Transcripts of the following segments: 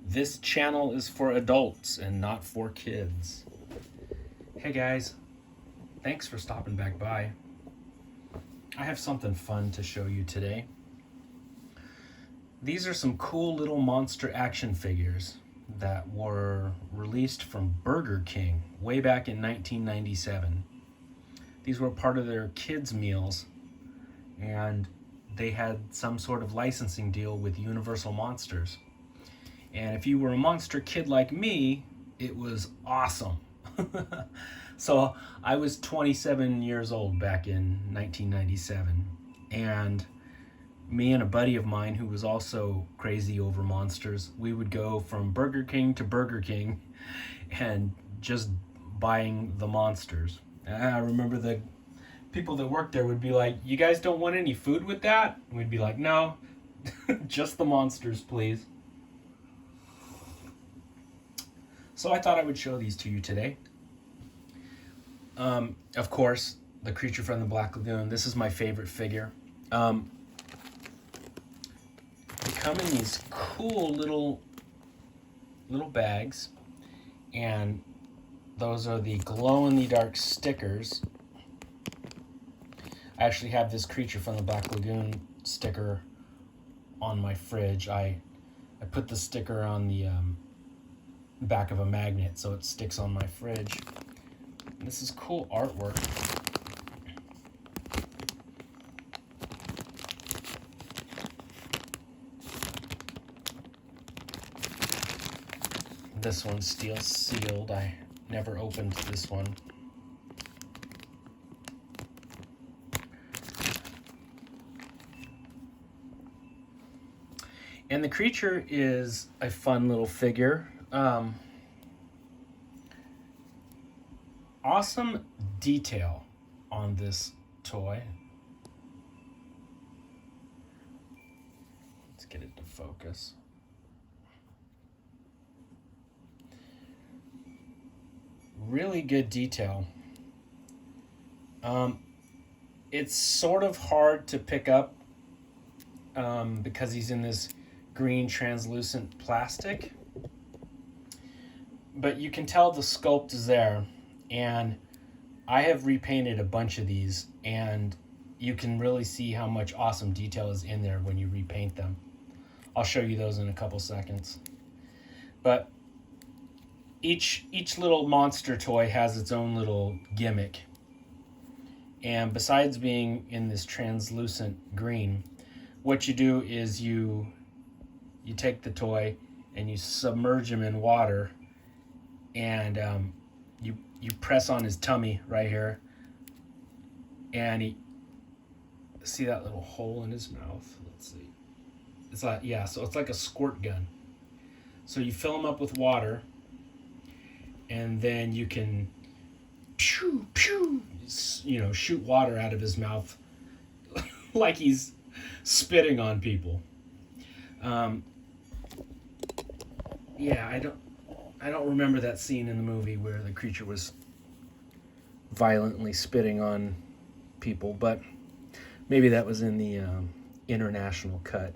This channel is for adults and not for kids. Hey guys, thanks for stopping back by. I have something fun to show you today. These are some cool little monster action figures that were released from Burger King way back in 1997. These were part of their kids' meals, and they had some sort of licensing deal with Universal Monsters. And if you were a monster kid like me, it was awesome. So I was 27 years old back in 1997, and me and a buddy of mine who was also crazy over monsters, we would go from Burger King to Burger King and just buying the monsters. I remember the people that worked there would be like, "You guys don't want any food with that?" And we'd be like, "No, just the monsters, please." So I thought I would show these to you today. Of course, the Creature from the Black Lagoon. This is my favorite figure. They come in these cool little bags, and those are the glow-in-the-dark stickers. I actually have this Creature from the Black Lagoon sticker on my fridge. I put the sticker on the back of a magnet so it sticks on my fridge. This is cool artwork. This one's steel sealed. I never opened this one. And the creature is a fun little figure. Awesome detail on this toy. Let's get it to focus. Really good detail. It's sort of hard to pick up because he's in this green translucent plastic, but you can tell the sculpt is there. And I have repainted a bunch of these, and you can really see how much awesome detail is in there when you repaint them. I'll show you those in a couple seconds. But each little monster toy has its own little gimmick. And besides being in this translucent green, what you do is you take the toy and you submerge him in water, and you press on his tummy right here, and he, see that little hole in his mouth? Let's see. It's like, yeah, so it's like a squirt gun. So you fill him up with water, and then you can pew, pew, shoot water out of his mouth like he's spitting on people. Yeah, I don't remember that scene in the movie where the creature was violently spitting on people, but maybe that was in the international cut.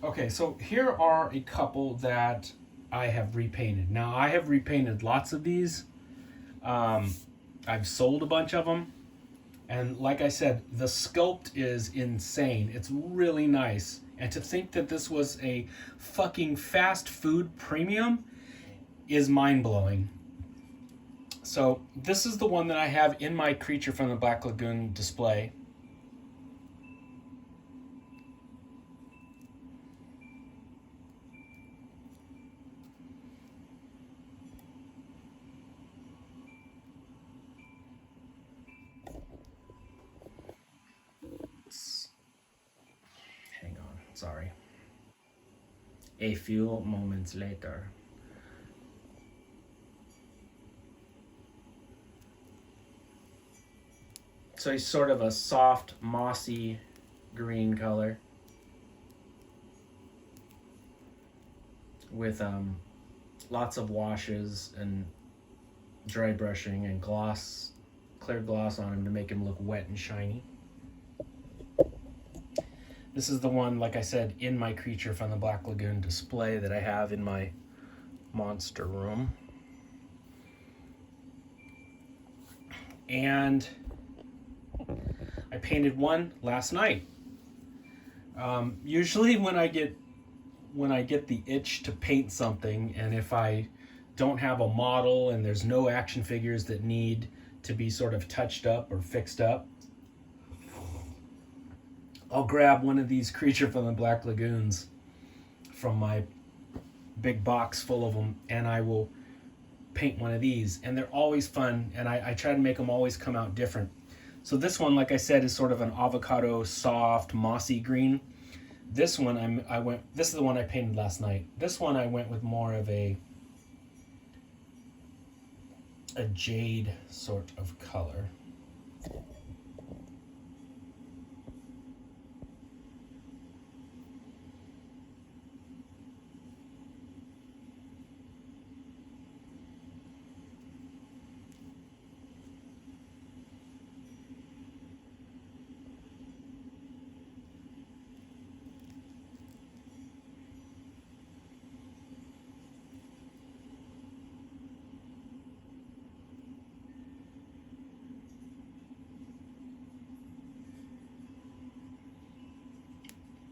Okay, so here are a couple that I have repainted. Now, I have repainted lots of these. I've sold a bunch of them. And like I said, the sculpt is insane. It's really nice. And to think that this was a fucking fast food premium is mind-blowing. So this is the one that I have in my Creature from the Black Lagoon display. Hang on, sorry. A few moments later. So he's sort of a soft, mossy green color with lots of washes and dry brushing and gloss, clear gloss on him to make him look wet and shiny. This is the one, like I said, in my Creature from the Black Lagoon display that I have in my monster room. And I painted one last night. Usually when I get the itch to paint something, and if I don't have a model and there's no action figures that need to be sort of touched up or fixed up, I'll grab one of these Creature from the Black Lagoons from my big box full of them, and I will paint one of these. And they're always fun, and I try to make them always come out different. So this one, like I said, is sort of an avocado, soft, mossy green. This one, this is the one I painted last night. This one I went with more of a jade sort of color.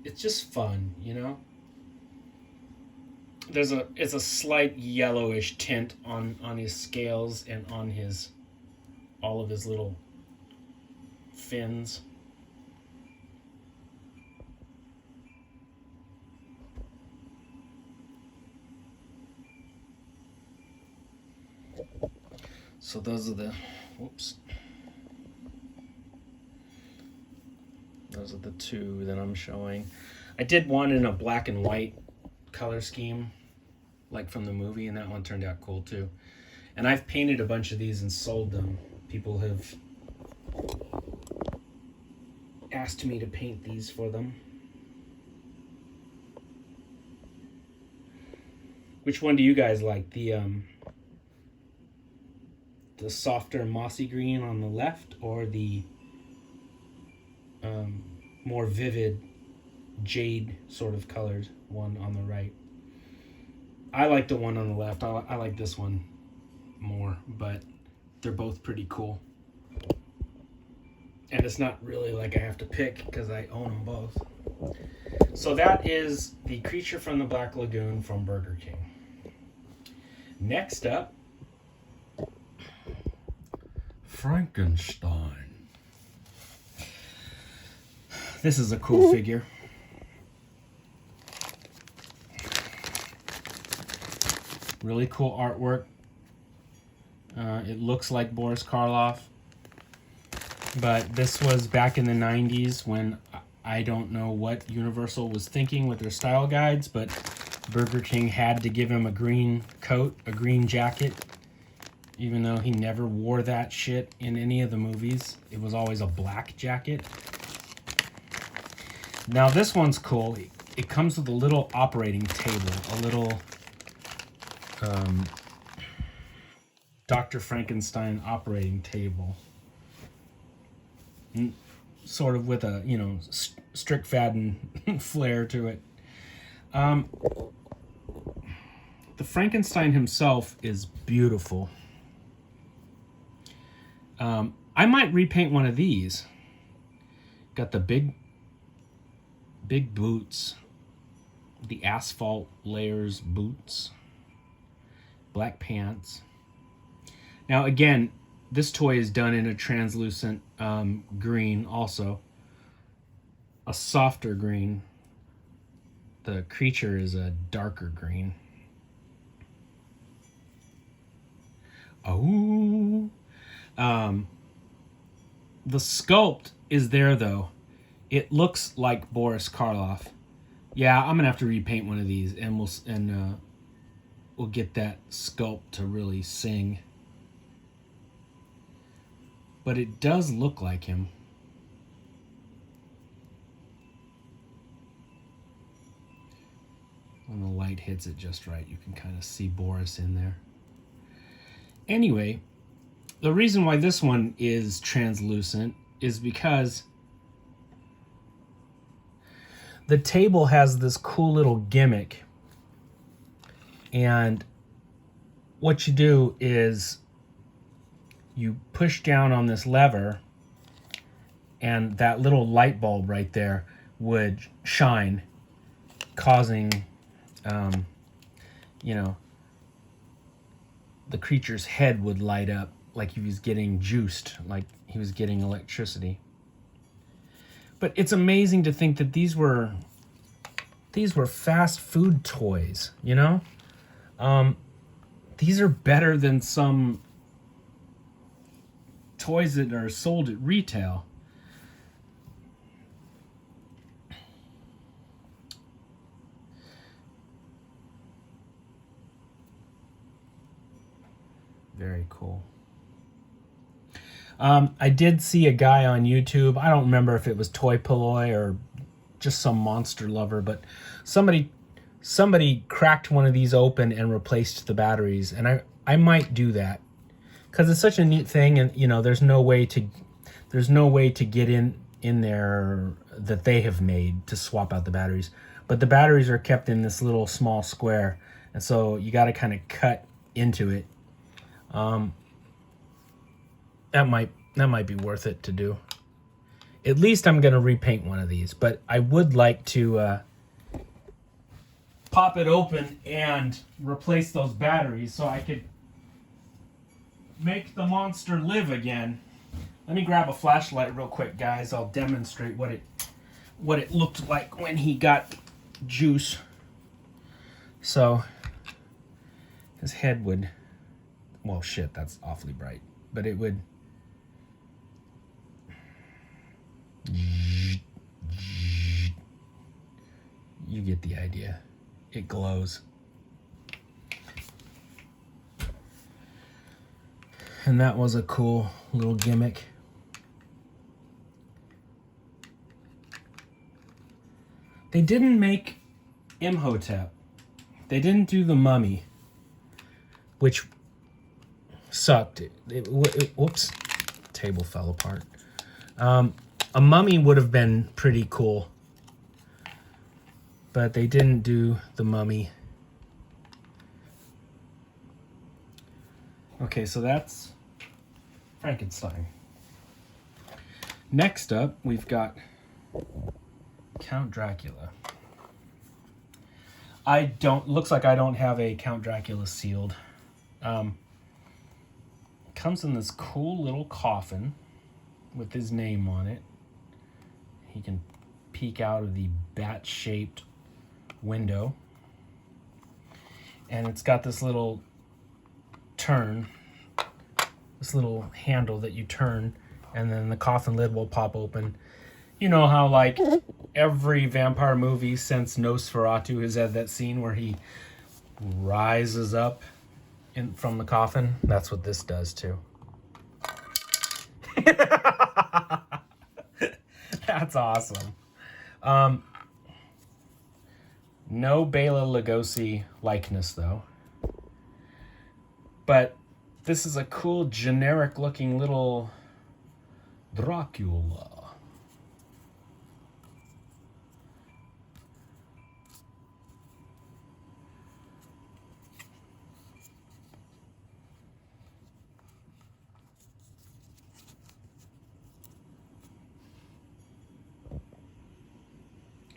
It's just fun, you know? It's a slight yellowish tint on his scales and on all of his little fins. So those are the those are the two that I'm showing. I did one in a black and white color scheme, like from the movie, and that one turned out cool too. And I've painted a bunch of these and sold them. People have asked me to paint these for them. Which one do you guys like? The softer mossy green on the left, or the more vivid jade sort of colored one on the right? I like the one on the left. I like this one more, but they're both pretty cool. And it's not really like I have to pick because I own them both. So that is the Creature from the Black Lagoon from Burger King. Next up, Frankenstein. This is a cool figure. Really cool artwork. It looks like Boris Karloff. But this was back in the 90s when I don't know what Universal was thinking with their style guides, but Burger King had to give him a green coat, a green jacket, even though he never wore that shit in any of the movies. It was always a black jacket. Now this one's cool. It comes with a little operating table, a little Dr. Frankenstein operating table. Sort of with a, Strickfaden flair to it. The Frankenstein himself is beautiful. I might repaint one of these. Got the big boots, the asphalt layers boots, black pants. Now again, this toy is done in a translucent green also, a softer green. The creature is a darker green. Oh, the sculpt is there though. It looks like Boris Karloff. Yeah, I'm gonna have to repaint one of these, and we'll get that sculpt to really sing. But it does look like him. When the light hits it just right, you can kind of see Boris in there. Anyway, the reason why this one is translucent is because the table has this cool little gimmick. And what you do is you push down on this lever, and that little light bulb right there would shine, causing, you know, the creature's head would light up like he was getting juiced, like he was getting electricity. But it's amazing to think that these were fast food toys, you know? These are better than some toys that are sold at retail. Very cool. I did see a guy on YouTube. I don't remember if it was Toy Polloi or just some monster lover, but somebody cracked one of these open and replaced the batteries, and I might do that because it's such a neat thing, and you know, there's no way to get in there that they have made to swap out the batteries, but the batteries are kept in this little small square, and so you got to kind of cut into it. That might be worth it to do. At least I'm gonna repaint one of these, but I would like to pop it open and replace those batteries so I could make the monster live again. Let me grab a flashlight real quick, guys. I'll demonstrate what it looked like when he got juice. So his head would, well, shit, that's awfully bright, but it would, you get the idea. It glows. And that was a cool little gimmick. They didn't make Imhotep. They didn't do the Mummy, which sucked. Whoops, table fell apart. A mummy would have been pretty cool, but they didn't do the Mummy. Okay, so that's Frankenstein. Next up, we've got Count Dracula. Looks like I don't have a Count Dracula sealed. Comes in this cool little coffin with his name on it. He can peek out of the bat-shaped window. And it's got this little turn, this little handle that you turn, and then the coffin lid will pop open. You know how, like, every vampire movie since Nosferatu has had that scene where he rises up from the coffin? That's what this does, too. That's awesome. No Bela Lugosi likeness, though. But this is a cool, generic-looking little Dracula.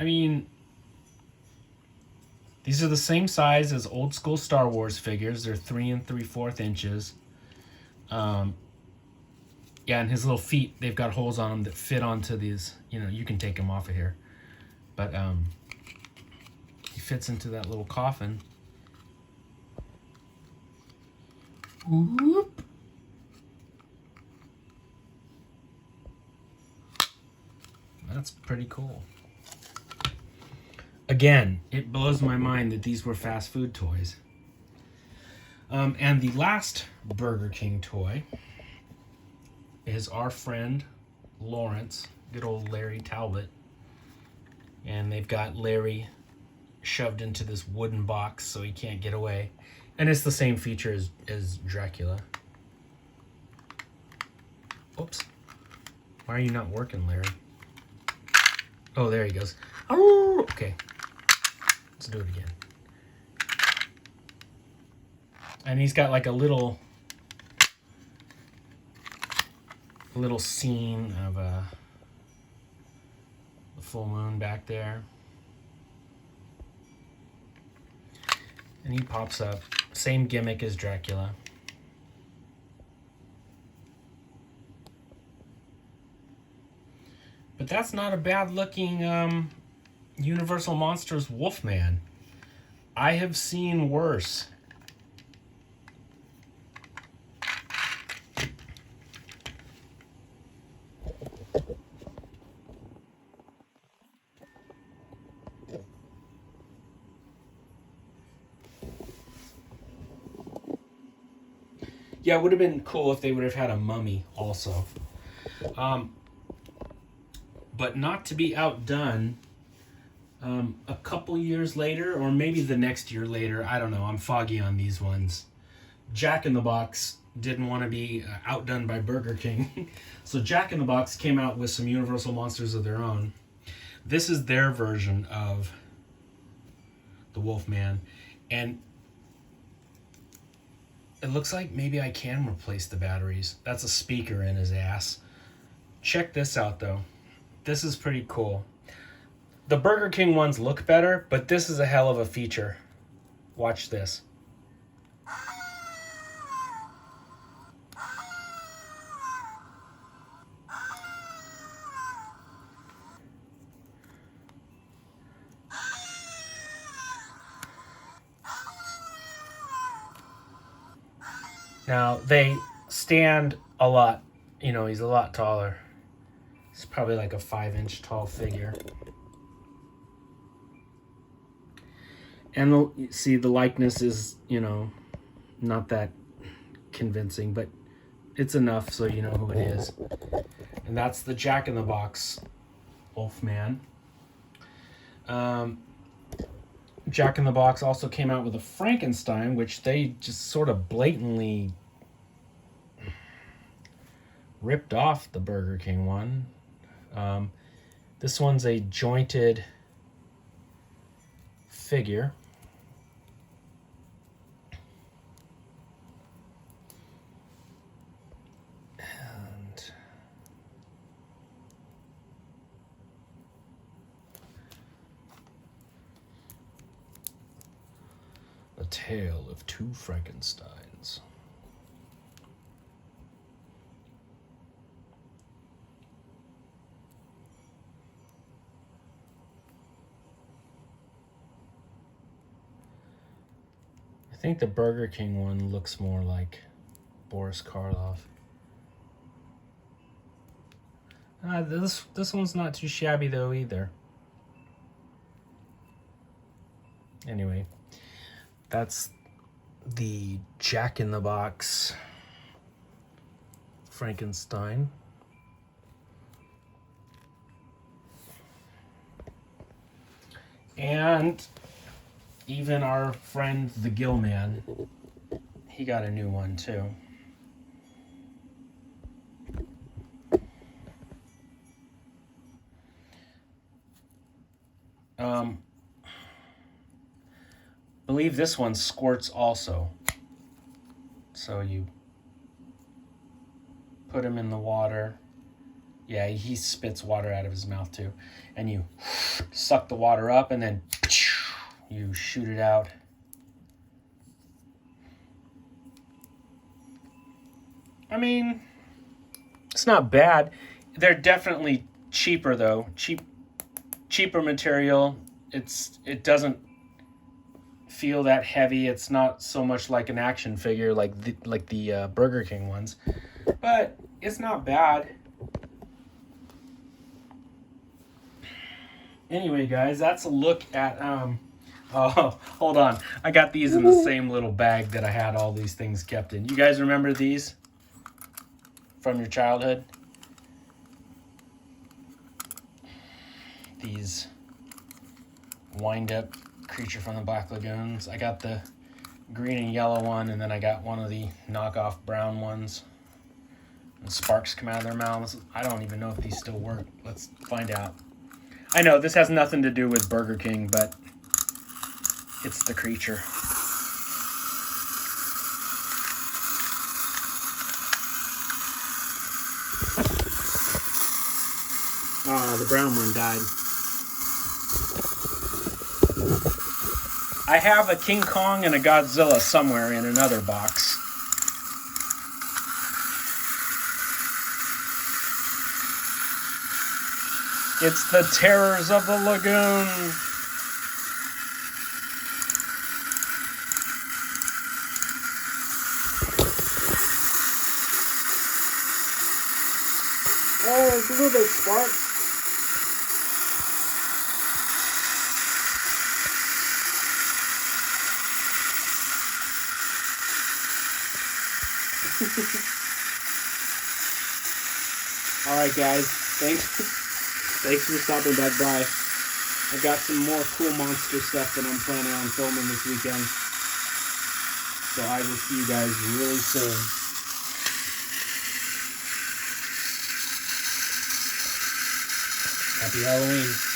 I mean, these are the same size as old school Star Wars figures. They're 3 3/4 inches. Yeah, and his little feet, they've got holes on them that fit onto these. You know, you can take them off of here. But he fits into that little coffin. Whoop. That's pretty cool. Again, it blows my mind that these were fast food toys. And the last Burger King toy is our friend Lawrence, good old Larry Talbot. And they've got Larry shoved into this wooden box so he can't get away. And it's the same feature as Dracula. Oops. Why are you not working, Larry? Oh, there he goes. Oh, okay. Let's do it again. And he's got like a little scene of the full moon back there. And he pops up. Same gimmick as Dracula. But that's not a bad looking Universal Monsters Wolfman. I have seen worse. Yeah, it would have been cool if they would have had a mummy also. But not to be outdone, a couple years later, or maybe the next year later, I don't know, I'm foggy on these ones. Jack in the Box didn't want to be outdone by Burger King. So Jack in the Box came out with some Universal Monsters of their own. This is their version of the Wolfman. And it looks like maybe I can replace the batteries. That's a speaker in his ass. Check this out, though. This is pretty cool. The Burger King ones look better, but this is a hell of a feature. Watch this. Now, they stand a lot. You know, he's a lot taller. He's probably like a 5-inch tall figure. And see, the likeness is, you know, not that convincing, but it's enough so you know who it is. And that's the Jack in the Box Wolfman. Jack in the Box also came out with a Frankenstein, which they just sort of blatantly ripped off the Burger King one. This one's a jointed figure. And A Tale of Two Frankensteins. I think the Burger King one looks more like Boris Karloff. This one's not too shabby though either. Anyway, that's the Jack in the Box Frankenstein. And even our friend the Gill Man, he got a new one too. Believe this one squirts also. So you put him in the water. Yeah, he spits water out of his mouth too. And you suck the water up and then you shoot it out. I mean, it's not bad. They're definitely cheaper though. Cheaper material. It doesn't feel that heavy. It's not so much like an action figure like the Burger King ones, but it's not bad. Anyway, guys, that's a look at oh, hold on. I got these in the same little bag that I had all these things kept in. You guys remember these from your childhood? These wind-up Creature from the Black Lagoons. I got the green and yellow one, and then I got one of the knockoff brown ones. And sparks come out of their mouths. I don't even know if these still work. Let's find out. I know this has nothing to do with Burger King, but it's the creature. The brown one died. I have a King Kong and a Godzilla somewhere in another box. It's the Terrors of the Lagoon. Oh, it's a little bit sparks. All right, guys. Thanks for stopping back by. I got some more cool monster stuff that I'm planning on filming this weekend. So I will see you guys really soon. Happy Halloween.